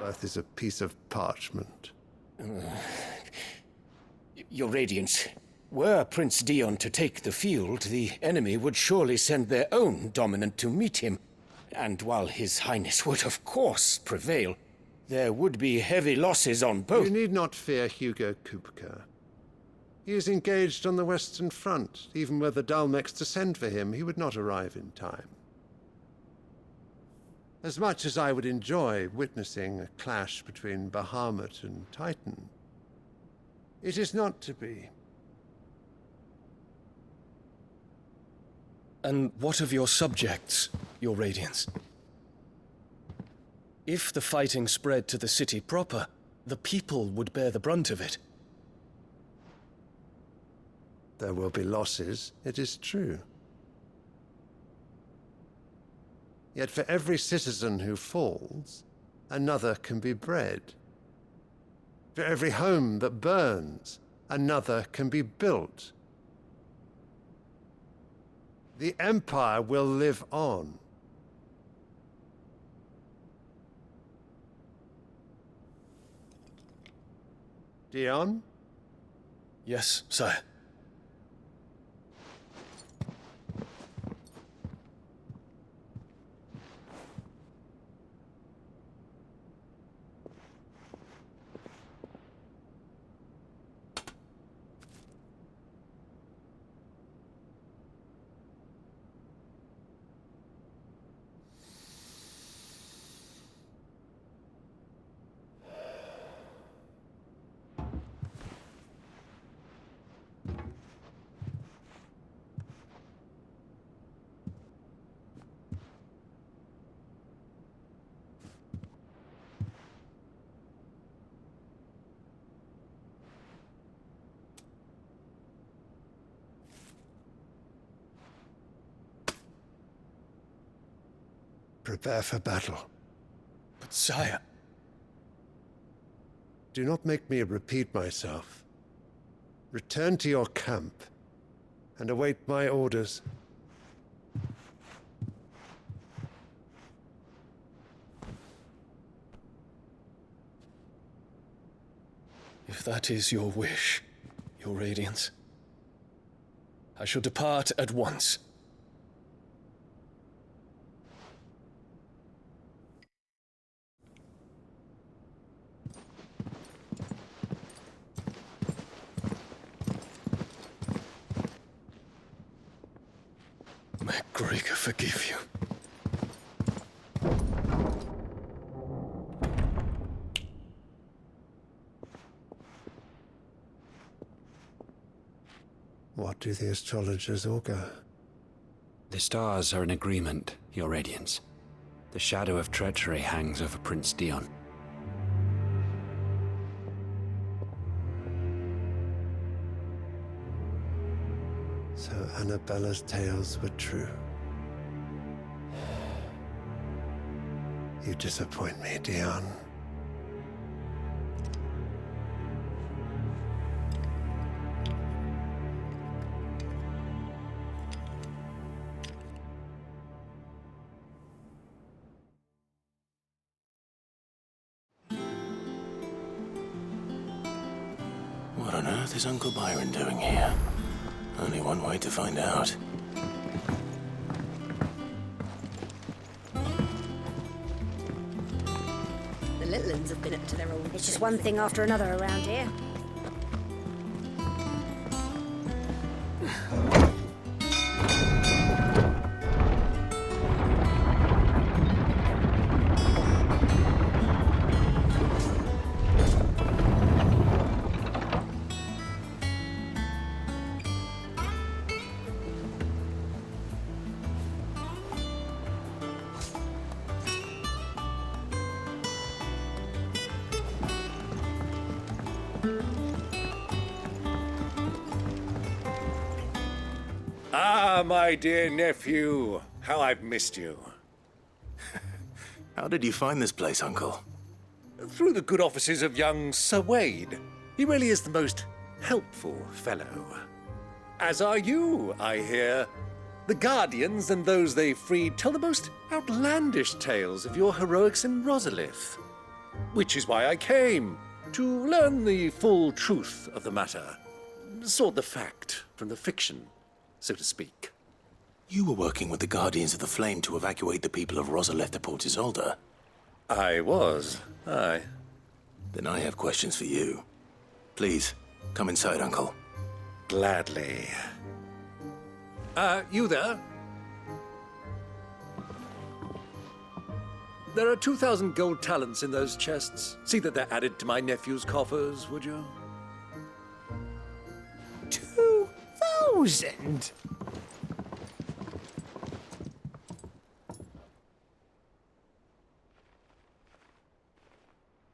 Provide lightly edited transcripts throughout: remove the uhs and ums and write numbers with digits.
worth is a piece of parchment. Your Radiance, were Prince Dion to take the field, the enemy would surely send their own dominant to meet him. And while His Highness would of course prevail, there would be heavy losses on both. You need not fear Hugo Kupka. He is engaged on the Western Front. Even were the Dalmex to send for him, he would not arrive in time. As much as I would enjoy witnessing a clash between Bahamut and Titan, it is not to be. And what of your subjects, Your Radiance? If the fighting spread to the city proper, the people would bear the brunt of it. There will be losses, it is true. Yet for every citizen who falls, another can be bred. For every home that burns, another can be built. The Empire will live on. Dion? Yes, sire. Prepare for battle. But sire... Do not make me repeat myself. Return to your camp and await my orders. If that is your wish, Your Radiance, I shall depart at once. May Gregor forgive you. What do the astrologers augur? The stars are in agreement, Your Radiance. The shadow of treachery hangs over Prince Dion. So Annabella's tales were true. You disappoint me, Dion. What on earth is Uncle Byron doing here? Only one way to find out. The little ones have been up to their old... It's just one thing after another around here. Ah, my dear nephew. How I've missed you. How did you find this place, Uncle? Through the good offices of young Sir Wade. He really is the most helpful fellow. As are you, I hear. The Guardians and those they freed tell the most outlandish tales of your heroics in Rosalith. Which is why I came, to learn the full truth of the matter. Sort the fact from the fiction, so to speak. You were working with the Guardians of the Flame to evacuate the people of Rosalith to Port Isolde. I was, aye. Then I have questions for you. Please, come inside, Uncle. Gladly. You there? There are 2,000 gold talents in those chests. See that they're added to my nephew's coffers, would you? 2,000?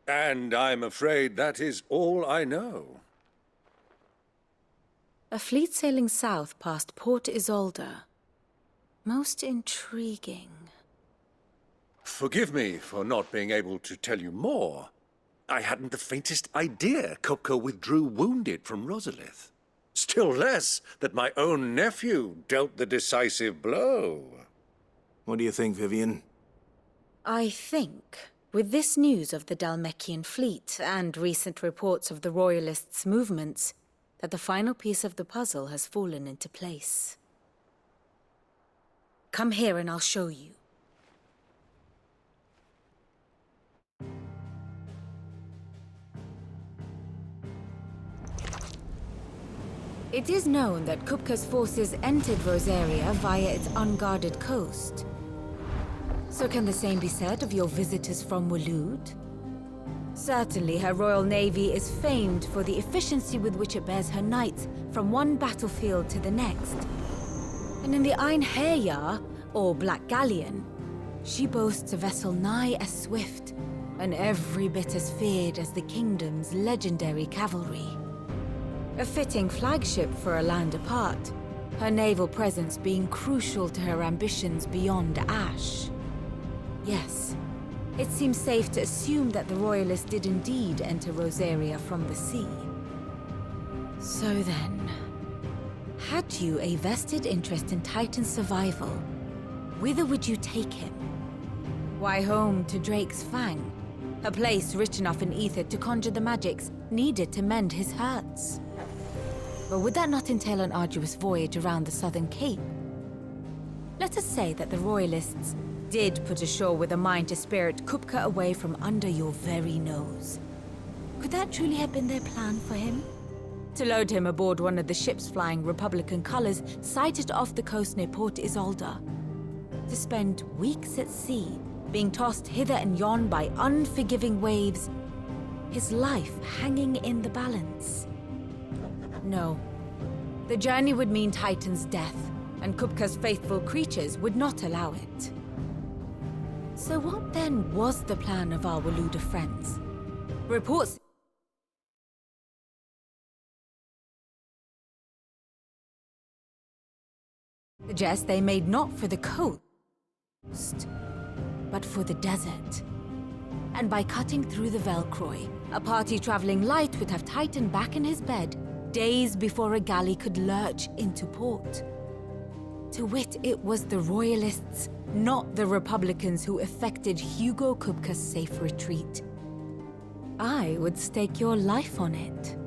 And I'm afraid that is all I know. A fleet sailing south past Port Isolde. Most intriguing. Forgive me for not being able to tell you more. I hadn't the faintest idea Kupka withdrew wounded from Rosalith. Still less that my own nephew dealt the decisive blow. What do you think, Vivian? I think, with this news of the Dalmekian fleet and recent reports of the Royalists' movements, that the final piece of the puzzle has fallen into place. Come here and I'll show you. It is known that Kupka's forces entered Rosaria via its unguarded coast. So can the same be said of your visitors from Waloed? Certainly, her Royal Navy is famed for the efficiency with which it bears her knights from one battlefield to the next. And in the Einherjar, or Black Galleon, she boasts a vessel nigh as swift and every bit as feared as the kingdom's legendary cavalry. A fitting flagship for a land apart, her naval presence being crucial to her ambitions beyond Ash. Yes, it seems safe to assume that the Royalists did indeed enter Rosaria from the sea. So then, had you a vested interest in Titan's survival, whither would you take him? Why, home to Drake's Fang, a place rich enough in ether to conjure the magics needed to mend his hurts. But would that not entail an arduous voyage around the southern cape? Let us say that the Royalists did put ashore with a mind to spirit Kupka away from under your very nose. Could that truly have been their plan for him? To load him aboard one of the ships flying Republican colors sighted off the coast near Port Isolde. To spend weeks at sea, being tossed hither and yon by unforgiving waves, his life hanging in the balance. No. The journey would mean Titan's death, and Kupka's faithful creatures would not allow it. So what then was the plan of our Waluda friends? Reports suggest they made not for the coast, but for the desert. And by cutting through the Velcroy, a party traveling light would have Titan back in his bed days before a galley could lurch into port. To wit, it was the Royalists, not the Republicans, who effected Hugo Kupka's safe retreat. I would stake your life on it.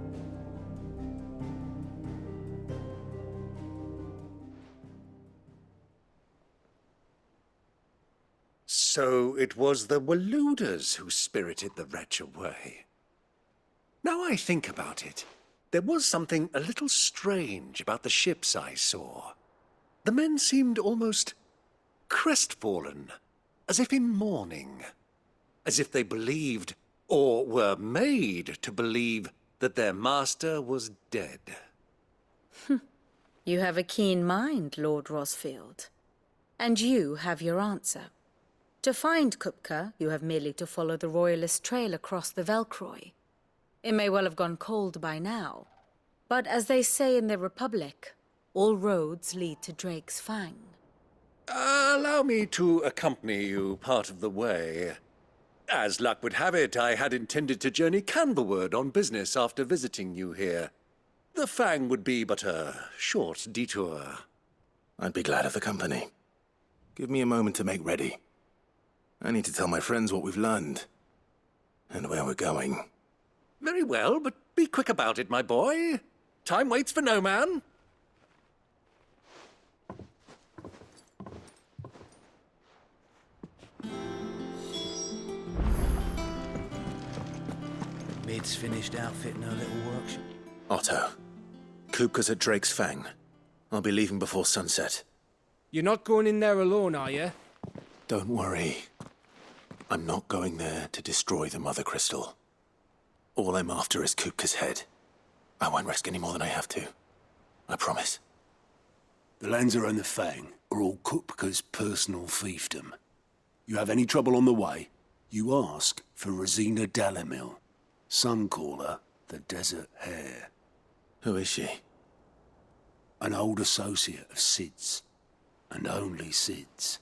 So it was the Waluders who spirited the wretch away. Now I think about it, there was something a little strange about the ships I saw. The men seemed almost crestfallen, as if in mourning, as if they believed, or were made to believe, that their master was dead. You have a keen mind, Lord Rosfield. And you have your answer. To find Kupka, you have merely to follow the Royalist trail across the Velcroy. It may well have gone cold by now, but as they say in the Republic, all roads lead to Drake's Fang. Allow me to accompany you part of the way. As luck would have it, I had intended to journey Canberward on business after visiting you here. The Fang would be but a short detour. I'd be glad of the company. Give me a moment to make ready. I need to tell my friends what we've learned. and where we're going. Very well, but be quick about it, my boy. Time waits for no man. Mid's finished outfitting her little workshop. Otto, Kupka's at Drake's Fang. I'll be leaving before sunset. You're not going in there alone, are you? Don't worry. I'm not going there to destroy the Mother Crystal. All I'm after is Kupka's head. I won't risk any more than I have to. I promise. The Lancer and the Fang are all Kupka's personal fiefdom. You have any trouble on the way, you ask for Rosina Dalamil. Some call her the Desert Hare. Who is she? An old associate of Sid's, and only Sid's.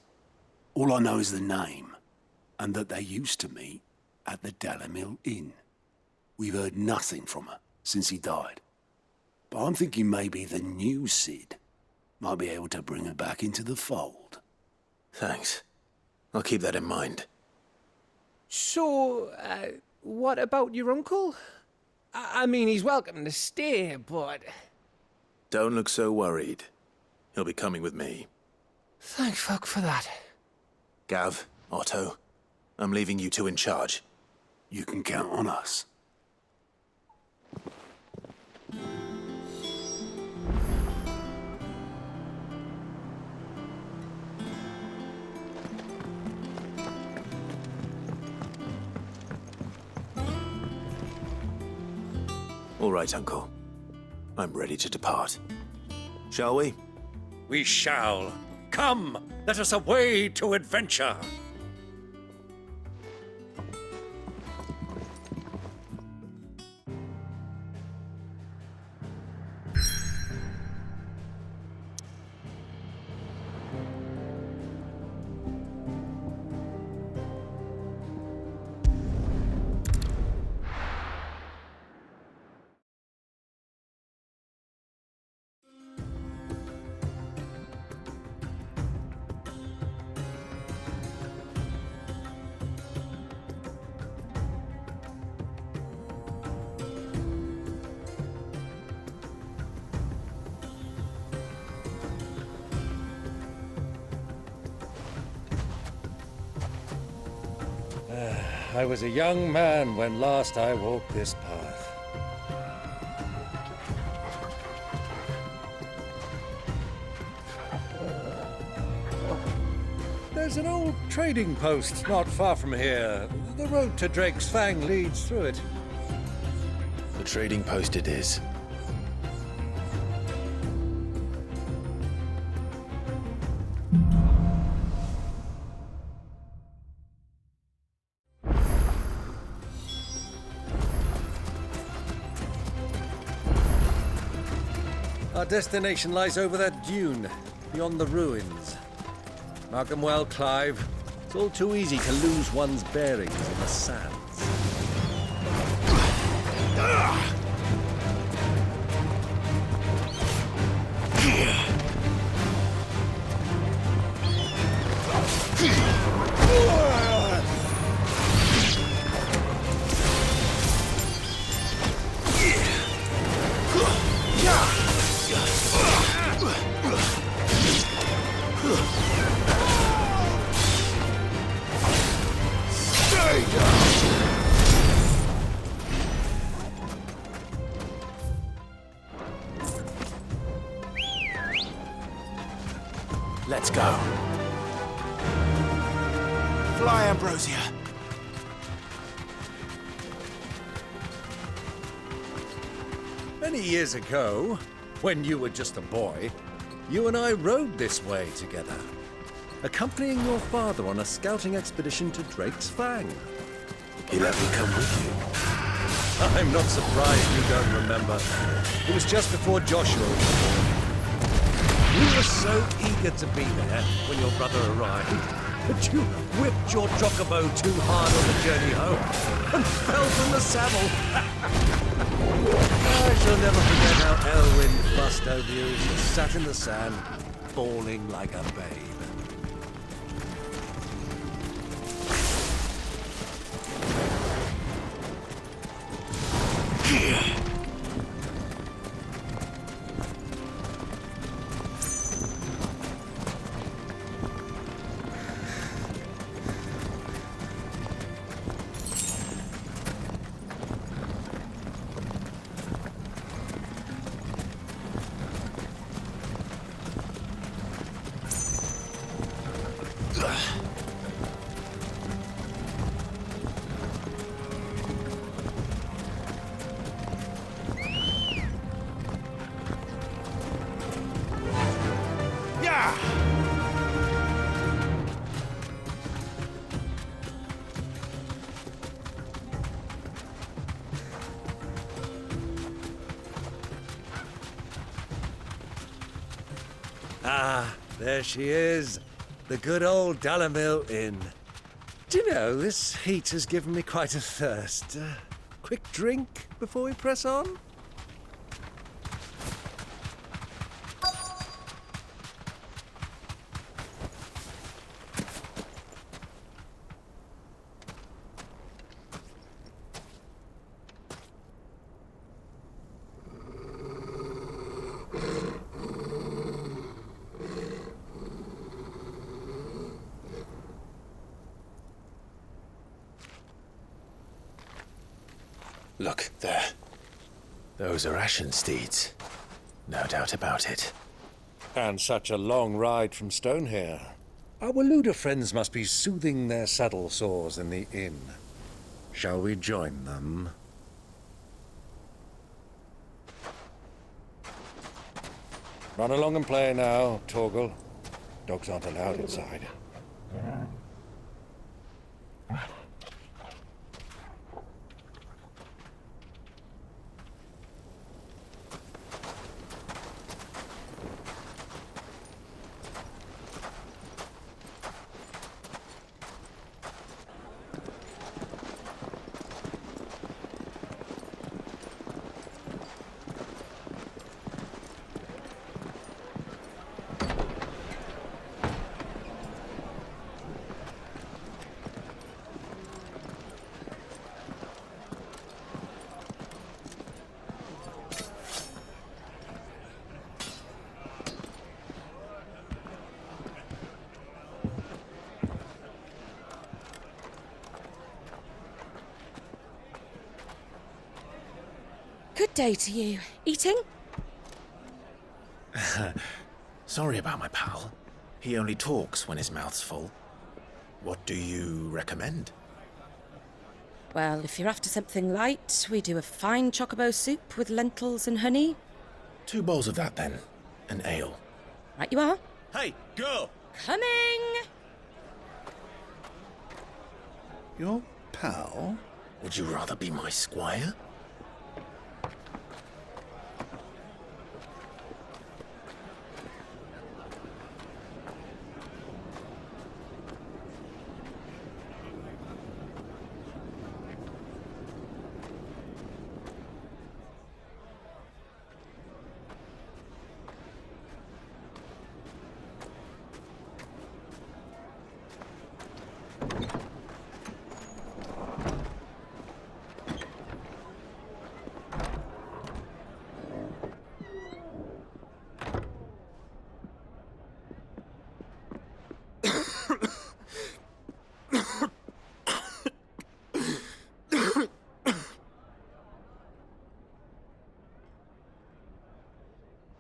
All I know is the name, and that they used to meet at the Dalamil Inn. We've heard nothing from her since he died. But I'm thinking maybe the new Sid might be able to bring her back into the fold. Thanks. I'll keep that in mind. So, what about your uncle? I mean, he's welcome to stay, but... Don't look so worried. He'll be coming with me. Thank fuck for that. Gav, Otto, I'm leaving you two in charge. You can count on us. All right, Uncle. I'm ready to depart. Shall we? We shall. Come, let us away to adventure. I was a young man when last I walked this path. There's an old trading post not far from here. The road to Drake's Fang leads through it. The trading post it is. Our destination lies over that dune, beyond the ruins. Mark 'em well, Clive. It's all too easy to lose one's bearings in the sands. Let's go. Fly, Ambrosia. Many years ago, when you were just a boy, you and I rode this way together, accompanying your father on a scouting expedition to Drake's Fang. He let me come with you. I'm not surprised you don't remember. It was just before Joshua was born. You were so eager to be there when your brother arrived, but you whipped your chocobo too hard on the journey home and fell from the saddle. I shall never forget how Elwyn fussed over you as you sat in the sand, bawling like a babe. Ah, there she is. The good old Dalamil Inn. Do you know, this heat has given me quite a thirst. Quick drink before we press on? Look, there. Those are Ashen steeds. No doubt about it. And such a long ride from Stonehair. Our Waluda friends must be soothing their saddle sores in the inn. Shall we join them? Run along and play now, Torgal. Dogs aren't allowed inside. Good day to you. Eating? Sorry about my pal. He only talks when his mouth's full. What do you recommend? Well, if you're after something light, we do a fine chocobo soup with lentils and honey. 2 bowls of that, then. An ale. Right you are. Hey, girl! Coming! Your pal? Would you rather be my squire?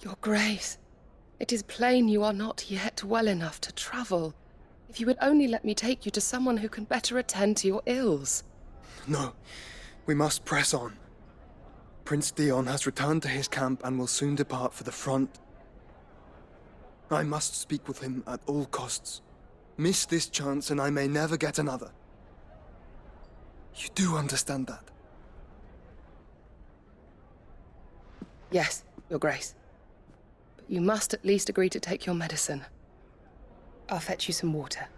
Your Grace, it is plain you are not yet well enough to travel. If you would only let me take you to someone who can better attend to your ills. No, we must press on. Prince Dion has returned to his camp and will soon depart for the front. I must speak with him at all costs. Miss this chance and I may never get another. You do understand that? Yes, Your Grace. But you must at least agree to take your medicine. I'll fetch you some water.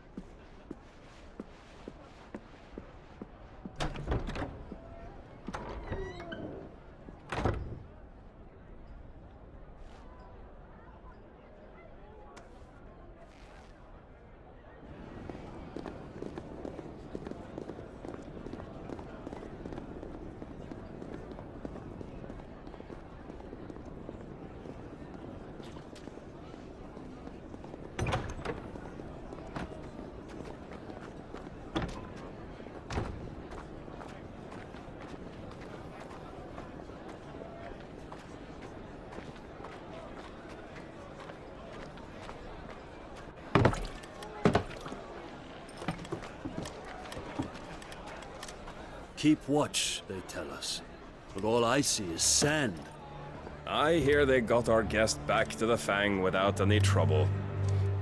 Keep watch, they tell us. But all I see is sand. I hear they got our guest back to the Fang without any trouble.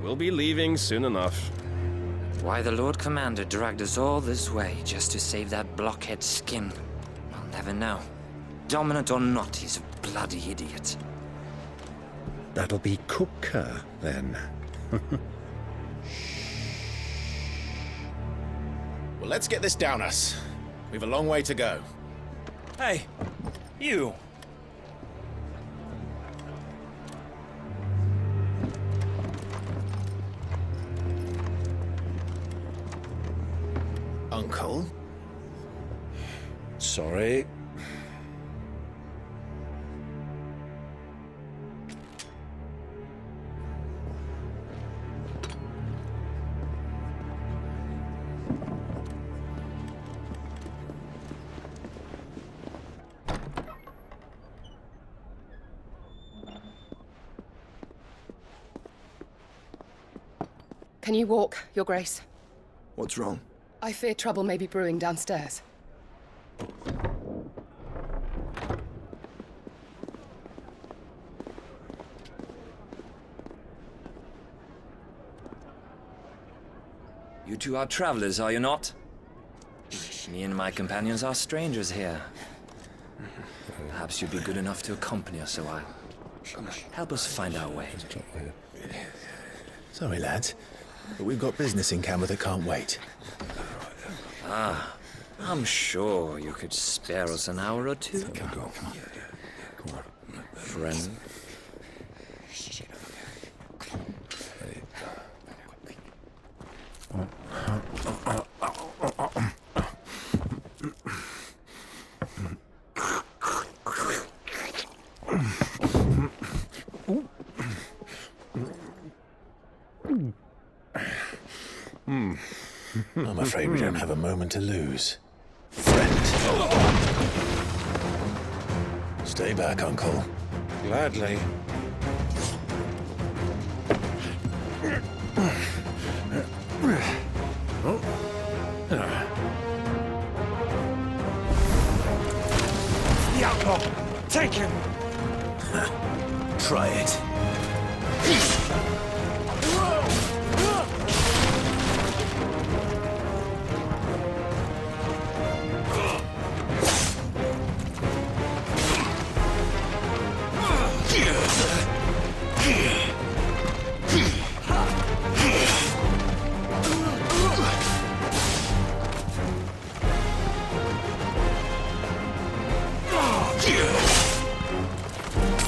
We'll be leaving soon enough. Why the Lord Commander dragged us all this way just to save that blockhead skin, I'll never know. Dominant or not, he's a bloody idiot. That'll be Kupka, then. Well, let's get this down us. We've a long way to go. Hey, you! Uncle? Sorry. Can you walk, Your Grace? What's wrong? I fear trouble may be brewing downstairs. You two are travelers, are you not? Me and my companions are strangers here. Perhaps you'd be good enough to accompany us a while. Help us find our way. Sorry, lads, but we've got business in camera that can't wait. Ah, I'm sure you could spare us an hour or two. Come on. Friend. I'm afraid we don't have a moment to lose. Friend. Stay back, Uncle. Gladly. The outlaw! Take him! Try it.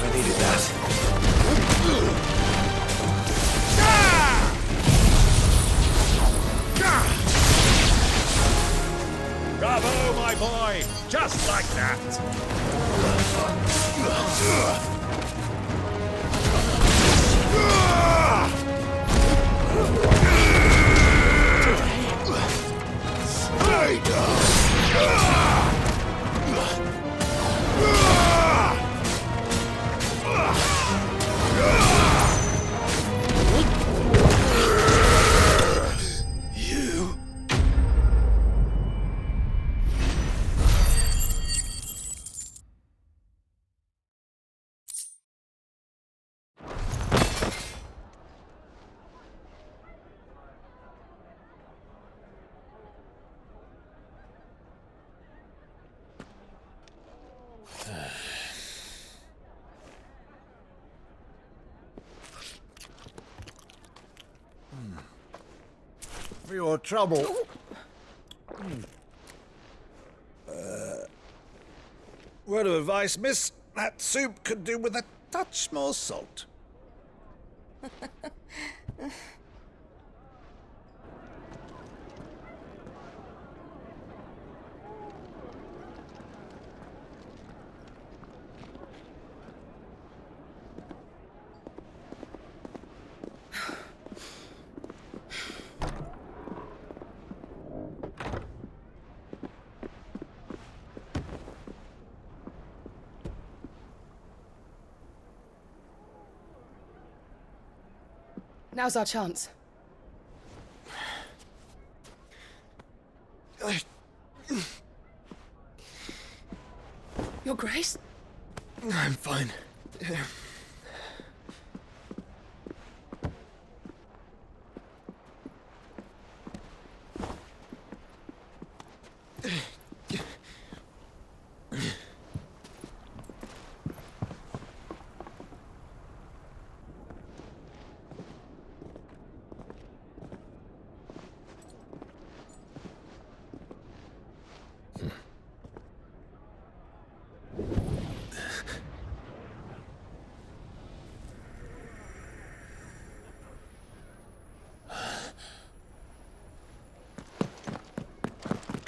I needed that. Bravo, my boy! Just like that! For your trouble. Word of advice, miss. That soup could do with a touch more salt. Now's our chance. Your Grace? I'm fine.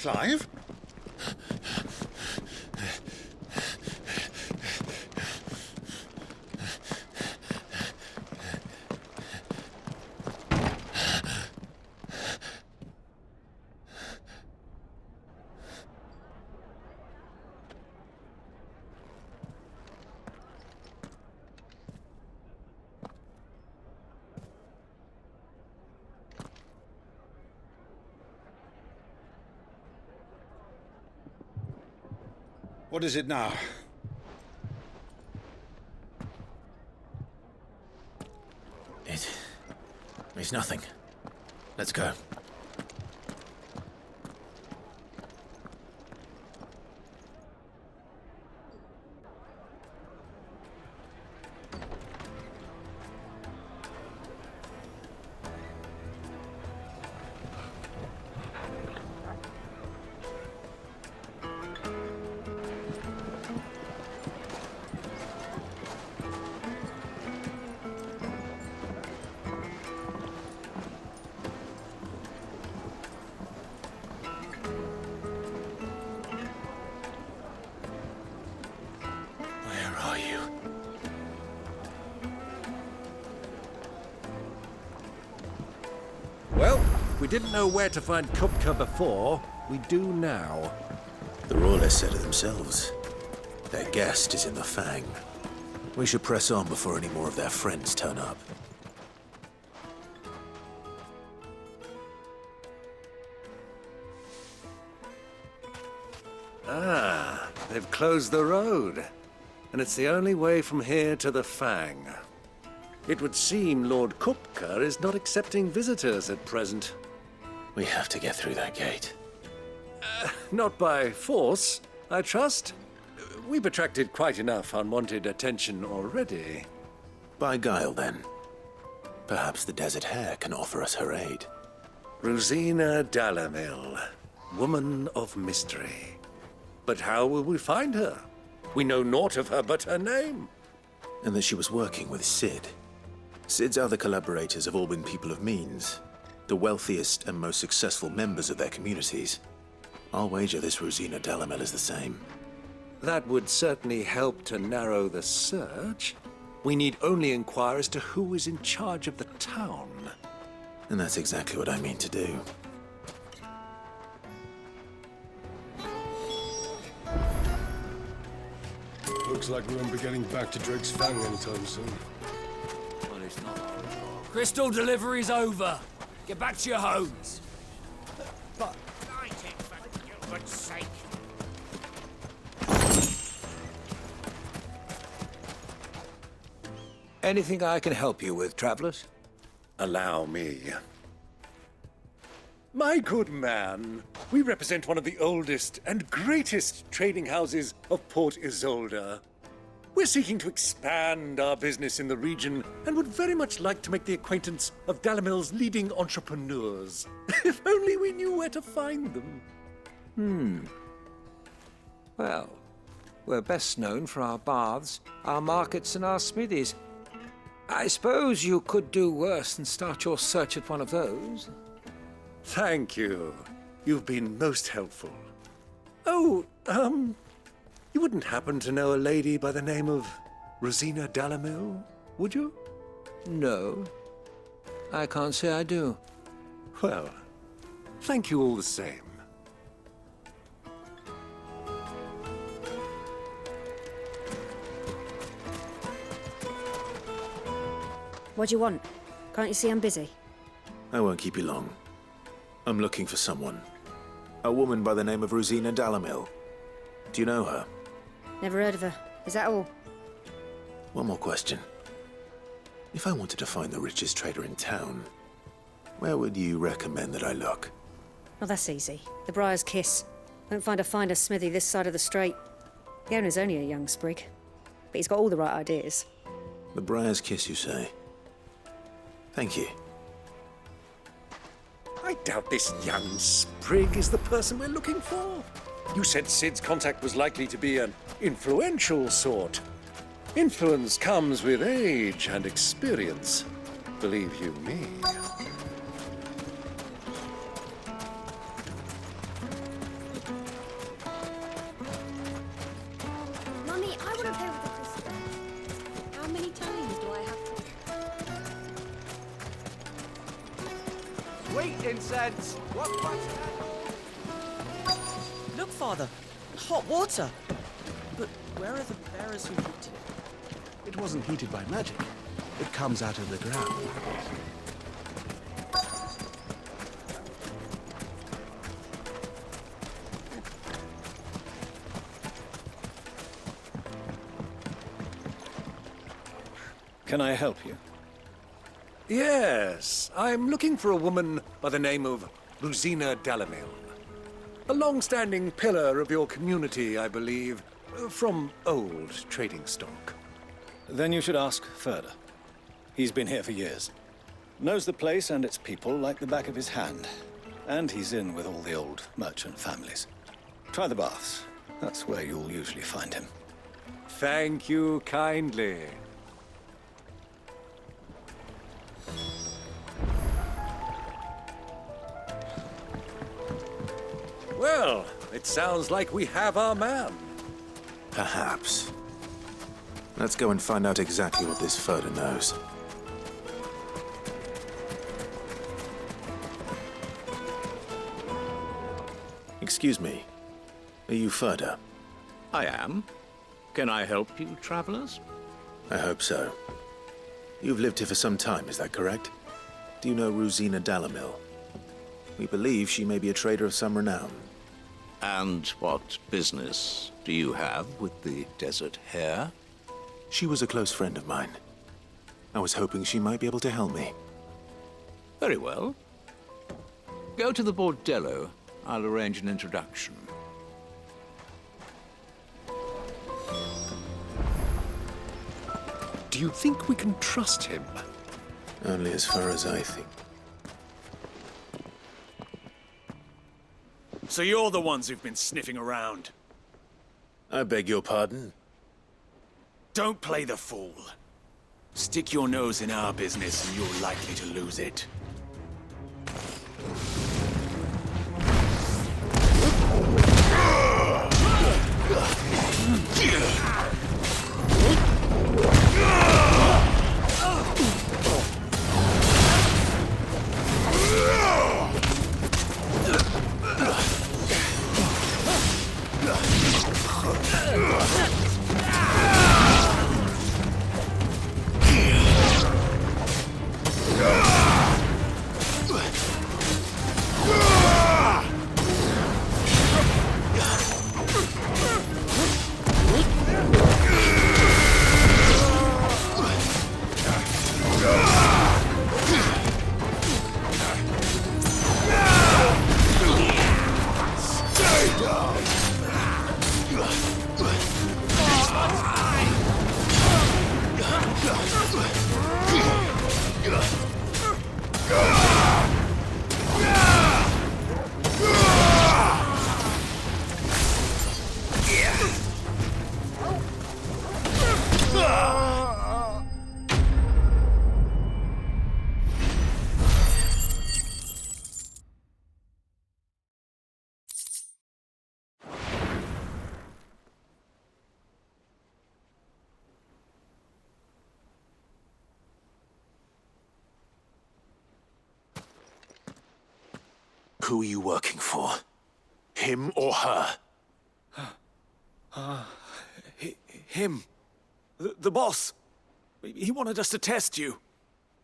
Clive? What is it now? It's nothing. Let's go. Well, we didn't know where to find Kupka before. We do now. The Royalists said it themselves. Their guest is in the Fang. We should press on before any more of their friends turn up. Ah, they've closed the road. And it's the only way from here to the Fang. It would seem Lord Kupka is not accepting visitors at present. We have to get through that gate. Not by force, I trust. We've attracted quite enough unwanted attention already. By guile, then. Perhaps the Desert Hare can offer us her aid. Rosina Dalamil, woman of mystery. But how will we find her? We know naught of her but her name. And that she was working with Sid. Sid's other collaborators have all been people of means, the wealthiest and most successful members of their communities. I'll wager this Rosina Dalamel is the same. That would certainly help to narrow the search. We need only inquire as to who is in charge of the town. And that's exactly what I mean to do. Looks like we won't be getting back to Drake's Fang anytime soon. Well, it's not our job. Crystal delivery's over. Get back to your homes. But... For God's sake. Anything I can help you with, travelers? Allow me. My good man, we represent one of the oldest and greatest trading houses of Port Isolde. We're seeking to expand our business in the region and would very much like to make the acquaintance of Dalamil's leading entrepreneurs. If only we knew where to find them. Well, we're best known for our baths, our markets, and our smithies. I suppose you could do worse than start your search at one of those. Thank you. You've been most helpful. Oh, you wouldn't happen to know a lady by the name of Rosina Dalamil, would you? No. I can't say I do. Well, thank you all the same. What do you want? Can't you see I'm busy? I won't keep you long. I'm looking for someone. A woman by the name of Rosina Dalamil. Do you know her? Never heard of her. Is that all? One more question. If I wanted to find the richest trader in town, where would you recommend that I look? Well, that's easy. The Briar's Kiss. Won't find a finer smithy this side of the strait. The owner's only a young sprig, but he's got all the right ideas. The Briar's Kiss, you say? Thank you. I doubt this young sprig is the person we're looking for. You said Sid's contact was likely to be an influential sort. Influence comes with age and experience, believe you me. Sweet incense! Look, Father. Hot water. But where are the bearers who heated it? It wasn't heated by magic. It comes out of the ground. Can I help you? Yes, I'm looking for a woman by the name of Rosina Delamil. A long-standing pillar of your community, I believe, from old trading stock. Then you should ask Furder. He's been here for years. Knows the place and its people like the back of his hand. And he's in with all the old merchant families. Try the baths. That's where you'll usually find him. Thank you kindly. Well, it sounds like we have our man. Perhaps. Let's go and find out exactly what this Furder knows. Excuse me. Are you Furder? I am. Can I help you, travelers? I hope so. You've lived here for some time, is that correct? Do you know Rosina Delamil? We believe she may be a trader of some renown. And what business do you have with the desert hare? She was a close friend of mine. I was hoping she might be able to help me. Very well. Go to the bordello. I'll arrange an introduction. Do you think we can trust him? Only as far as I think. So you're the ones who've been sniffing around? I beg your pardon? Don't play the fool. Stick your nose in our business and you're likely to lose it. Who are you working for? Him or her? Him. The boss. He wanted us to test you.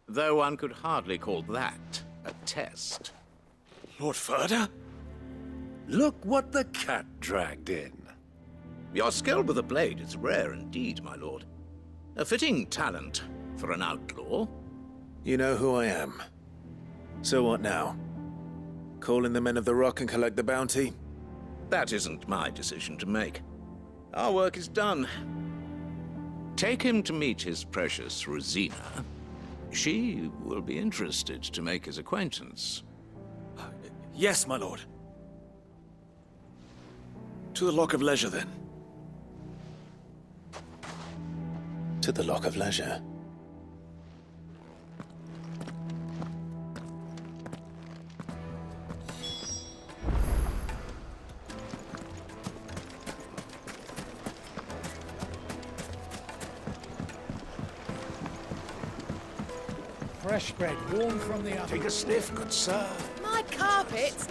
Though one could hardly call that a test. Lord Furder? Look what the cat dragged in. Your skill with a blade is rare indeed, my lord. A fitting talent for an outlaw. You know who I am. So what now? Call in the Men of the Rock and collect the bounty? That isn't my decision to make. Our work is done. Take him to meet his precious Rosina. She will be interested to make his acquaintance. Yes, my lord. To the Lock of Leisure, then. To the Lock of Leisure. Fresh bread, warm from the oven. Take a sniff, good sir. carpets?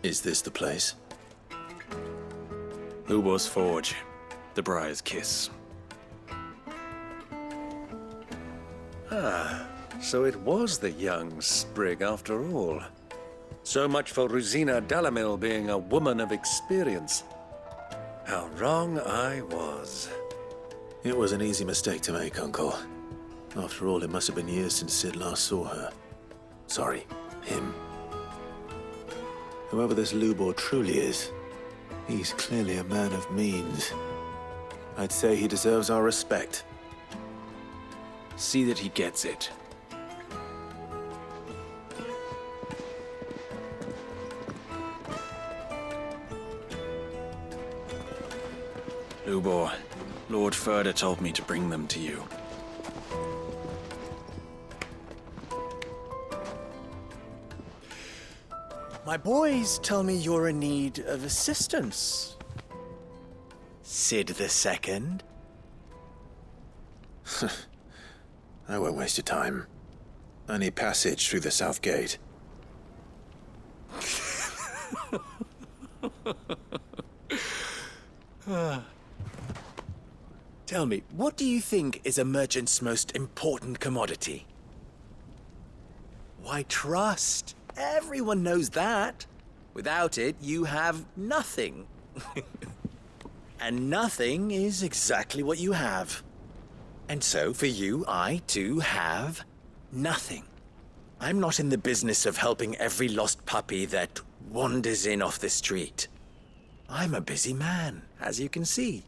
Is this the place? Lubor's Forge, the Briar's Kiss. Ah, so it was the young sprig after all. So much for Rosina Dalamil being a woman of experience. How wrong I was. It was an easy mistake to make, Uncle. After all, it must have been years since Sid last saw her. Sorry, him. Whoever this Lubor truly is, he's clearly a man of means. I'd say he deserves our respect. See that he gets it. Lubor, Lord Furder told me to bring them to you. My boys tell me you're in need of assistance. Sid the Second? I won't waste your time. I need passage through the south gate. Tell me, what do you think is a merchant's most important commodity? Why, trust. Everyone knows that. Without it, you have nothing. And nothing is exactly what you have. And so, for you, I, too, have nothing. I'm not in the business of helping every lost puppy that wanders in off the street. I'm a busy man, as you can see.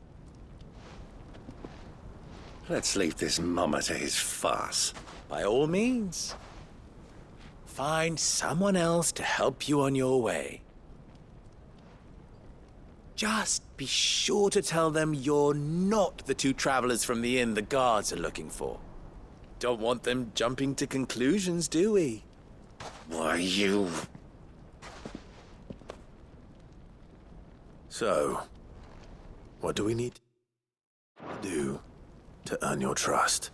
Let's leave this mummer to his farce. By all means. Find someone else to help you on your way. Just be sure to tell them you're not the two travelers from the inn the guards are looking for. Don't want them jumping to conclusions, do we? Why, you... So, what do we need to do to earn your trust?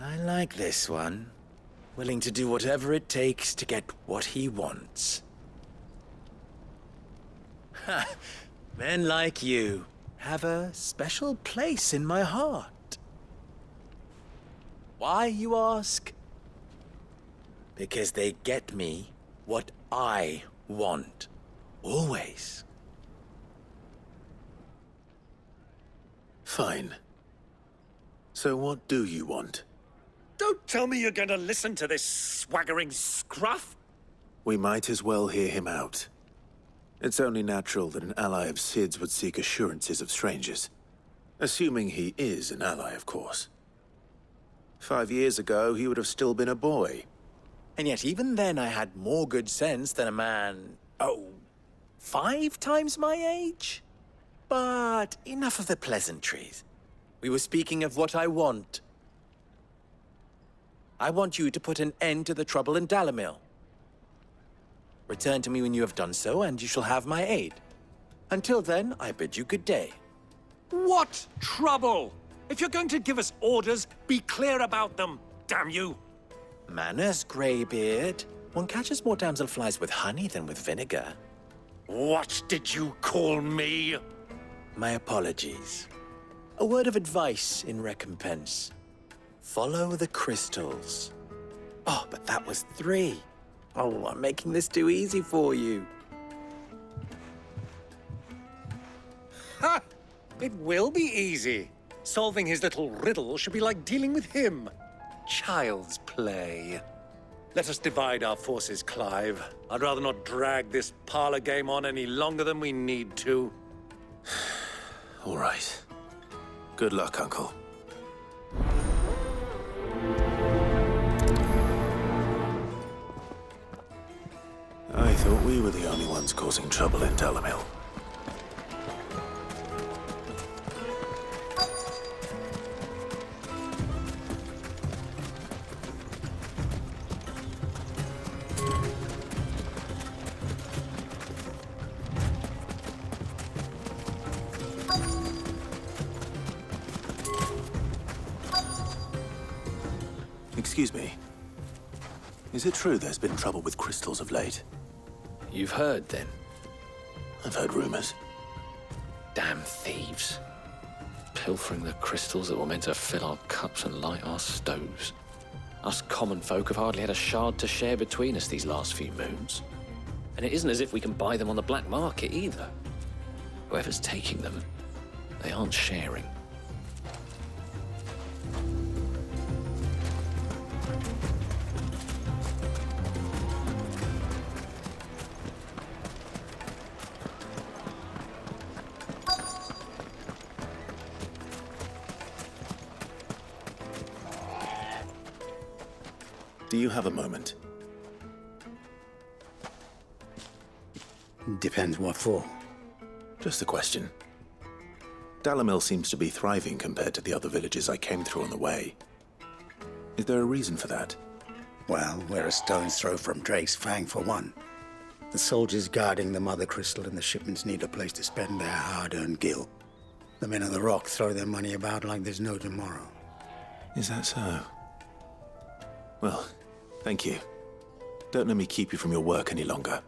I like this one. Willing to do whatever it takes to get what he wants. Ha! Men like you have a special place in my heart. Why, you ask? Because they get me what I want. Always. Fine. So what do you want? Don't tell me you're going to listen to this swaggering scruff! We might as well hear him out. It's only natural that an ally of Sid's would seek assurances of strangers. Assuming he is an ally, of course. 5 years ago, he would have still been a boy. And yet even then I had more good sense than a man, 5 times my age? But enough of the pleasantries. We were speaking of what I want. I want you to put an end to the trouble in Dalamil. Return to me when you have done so, and you shall have my aid. Until then, I bid you good day. What trouble? If you're going to give us orders, be clear about them, damn you! Manners, Greybeard. One catches more damselflies with honey than with vinegar. What did you call me? My apologies. A word of advice in recompense. Follow the crystals. Oh, but that was 3. Oh, I'm making this too easy for you. Ha! It will be easy. Solving his little riddle should be like dealing with him. Child's play. Let us divide our forces, Clive. I'd rather not drag this parlor game on any longer than we need to. All right. Good luck, Uncle. I thought we were the only ones causing trouble in Dalamil. Excuse me. Is it true there's been trouble with crystals of late? You've heard, then? I've heard rumors. Damn thieves. Pilfering the crystals that were meant to fill our cups and light our stoves. Us common folk have hardly had a shard to share between us these last few moons. And it isn't as if we can buy them on the black market either. Whoever's taking them, they aren't sharing. Do you have a moment? Depends what for. Just a question. Dalamil seems to be thriving compared to the other villages I came through on the way. Is there a reason for that? Well, we're a stone's throw from Drake's Fang for one. The soldiers guarding the Mother Crystal and the shipments need a place to spend their hard-earned gil. The men of the Rock throw their money about like there's no tomorrow. Is that so? Well, thank you. Don't let me keep you from your work any longer.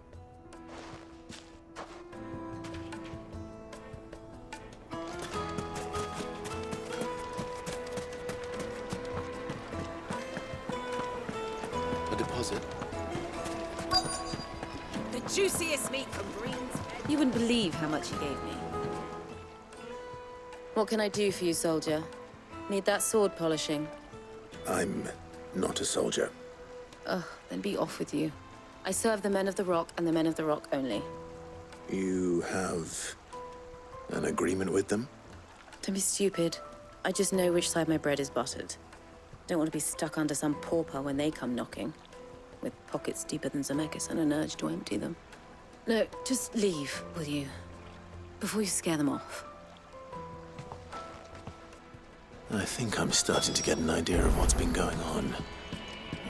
A deposit? The juiciest meat from Green's. You wouldn't believe how much he gave me. What can I do for you, soldier? Need that sword polishing? I'm not a soldier. Ugh, then be off with you. I serve the men of the Rock and the men of the Rock only. You have an agreement with them? Don't be stupid. I just know which side my bread is buttered. Don't want to be stuck under some pauper when they come knocking. With pockets deeper than Zemeckis and an urge to empty them. No, just leave, will you? Before you scare them off. I think I'm starting to get an idea of what's been going on.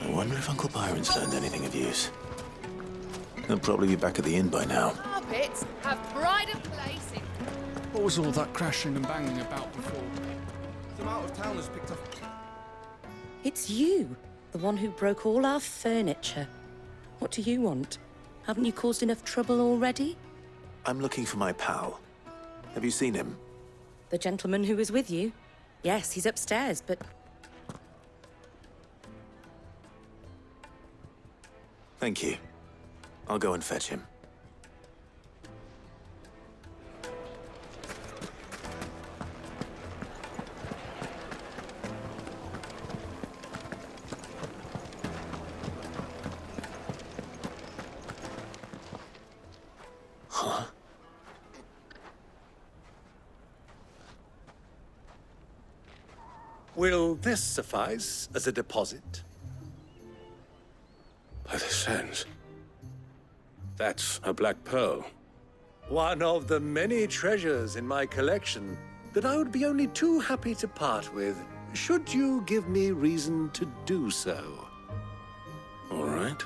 I wonder if Uncle Byron's learned anything of use. He'll probably be back at the inn by now. Carpets have pride of place in... What was all that crashing and banging about before? Some out-of-towners picked up... It's you, the one who broke all our furniture. What do you want? Haven't you caused enough trouble already? I'm looking for my pal. Have you seen him? The gentleman who was with you? Yes, he's upstairs, but... Thank you. I'll go and fetch him. Huh? Will this suffice as a deposit? By the sands. That's a black pearl. One of the many treasures in my collection that I would be only too happy to part with, should you give me reason to do so. All right.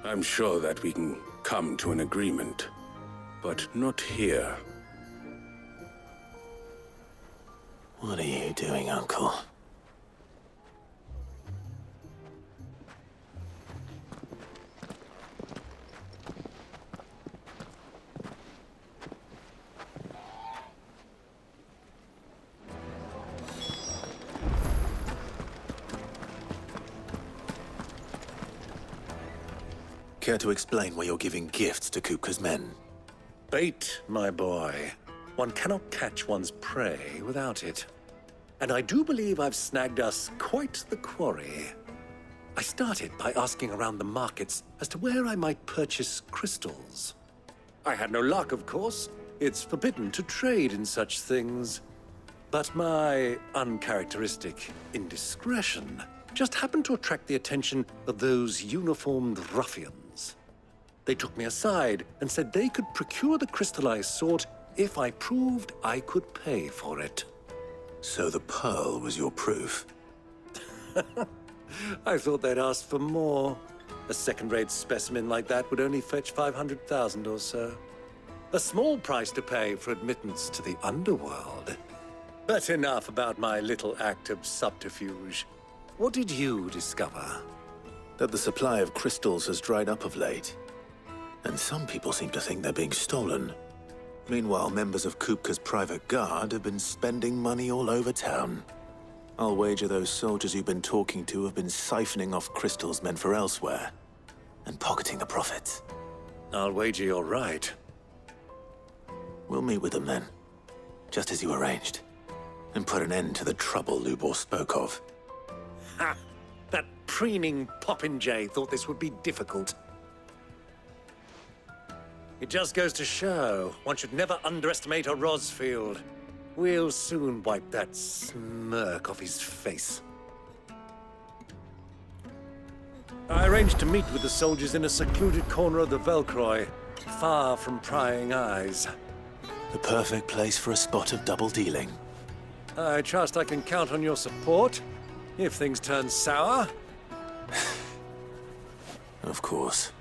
I'm sure that we can come to an agreement, but not here. What are you doing, Uncle? Care to explain why you're giving gifts to Kupka's men? Bait, my boy. One cannot catch one's prey without it. And I do believe I've snagged us quite the quarry. I started by asking around the markets as to where I might purchase crystals. I had no luck, of course. It's forbidden to trade in such things. But my uncharacteristic indiscretion just happened to attract the attention of those uniformed ruffians. They took me aside and said they could procure the crystal I sought if I proved I could pay for it. So the pearl was your proof? I thought they'd asked for more. A second-rate specimen like that would only fetch 500,000 or so. A small price to pay for admittance to the underworld. But enough about my little act of subterfuge. what did you discover? That the supply of crystals has dried up of late. And some people seem to think they're being stolen. Meanwhile, members of Kupka's private guard have been spending money all over town. I'll wager those soldiers you've been talking to have been siphoning off crystals meant for elsewhere, and pocketing the profits. I'll wager you're right. We'll meet with them then, just as you arranged, and put an end to the trouble Lubor spoke of. Ha! That preening popinjay thought this would be difficult. It just goes to show, one should never underestimate a Rosfield. We'll soon wipe that smirk off his face. I arranged to meet with the soldiers in a secluded corner of the Velcroy, far from prying eyes. The perfect place for a spot of double dealing. I trust I can count on your support, if things turn sour. Of course.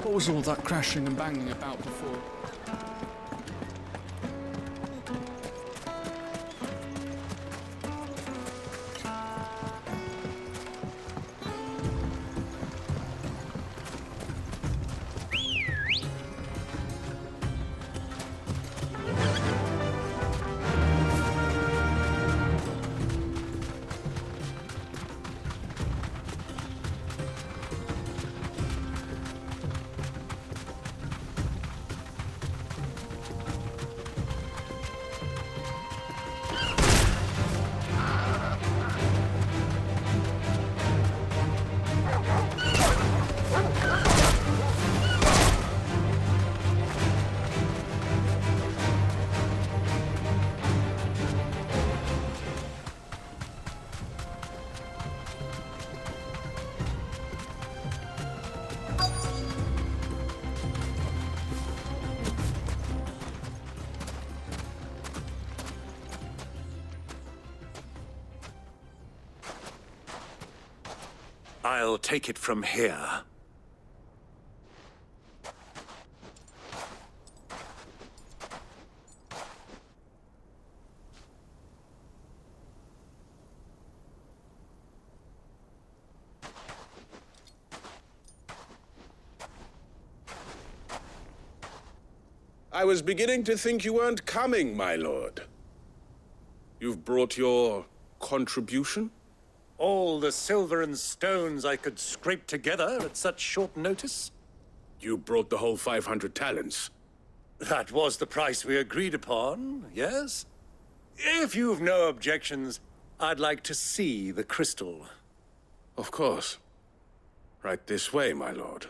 What was all that crashing and banging about before? I'll take it from here. I was beginning to think you weren't coming, my lord. You've brought your contribution? All the silver and stones I could scrape together at such short notice? You brought the whole 500 talents. That was the price we agreed upon, yes? If you've no objections, I'd like to see the crystal. Of course. Right this way, my lord.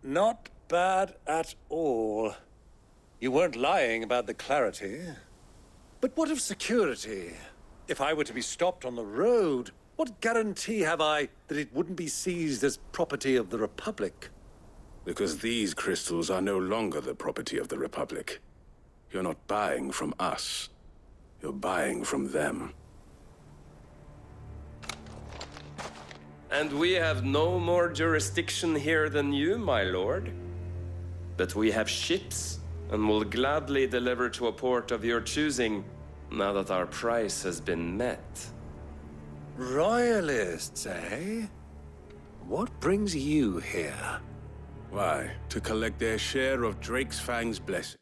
Not bad at all. You weren't lying about the clarity. But what of security? If I were to be stopped on the road, what guarantee have I that it wouldn't be seized as property of the Republic? Because these crystals are no longer the property of the Republic. You're not buying from us. You're buying from them. And we have no more jurisdiction here than you, my lord. But we have ships, and will gladly deliver to a port of your choosing, now that our price has been met. Royalists, eh? What brings you here? Why, to collect their share of Drake's Fang's blessing.